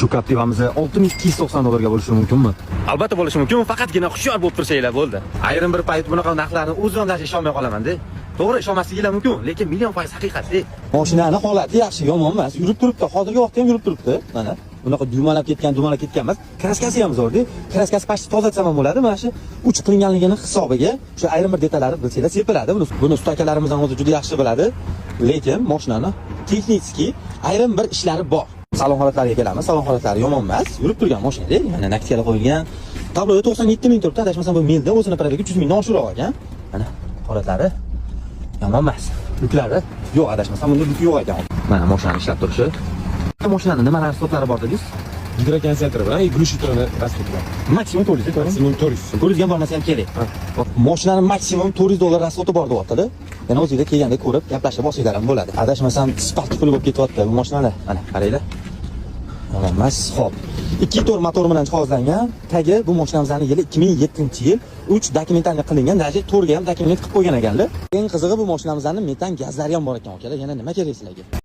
Shu Captiva'miz $6290 ga bo'lishi mumkinmi? Albatta bo'lishi mumkin, faqatgina hushyor bo'lib tursanglar bo'ldi. Ayrim bir payt bunaqa narxlarni o'zimdan ishonmay qolaman-da. To'g'ri, ishonmasliginglar mumkin, lekin million foiz haqiqat-da. Mashinani holati yaxshi, yomon emas. Yurib turibdi, hozirgi vaqtda ham yurib turibdi. Mana bunaqa dumalab ketgan emas. Kraskasi ham zo'r-da. Kraskasi pashti tozatsam ham bo'ladi. Mana shu uch qilinganligini hisobiga shu ayrim bir detallari bilsanglar sepiladi. Buni ustakalarimiz ham o'zi juda yaxshi biladi. Lekin mashinani texniki ayrim bir ishlari bor. Salon holatlariga kelamiz. Salon holatlari yomon emas. Yurib turgan mashina-da. Mana naktiyalar qo'yilgan. Tabloda 97 ming turibdi. Adashmasam bu melda o'zini paradiga 300 mingdan oshiqroq ekan. Mana holatlari yomon emas. Yuklari yo'q, adashmasam bunda yuk yo'q ekan. Mana mashinani ishlab turishi. Mashinani nimalar so'tlari bor dedingiz? Gidrokondensator bilan glishitrini rasxod bor. Maksimum 400, Maksimum 400. 400 ga bormasa ham kerak. Mashinani maksimum $400 rasxodi bor deyapti-da. Yana o'zingizlar kelganda ko'rib, gaplashib olsanglar ham bo'ladi. Adashmasam sport pul bo'lib ketyapti bu mashinalar. Mana qaranglar. Emas, xo'p. 2.4 motor bilan jihozlangan. Tagi bu mashinamizning yili 2007-yil. 3 dokumentlarni qilingan, даже 4 ga ham dokument qilib qo'ygan ekanlar. Eng qizig'i bu mashinamizning metan gazlari ham bor ekan, akalar. Yana nima kerak sizlarga?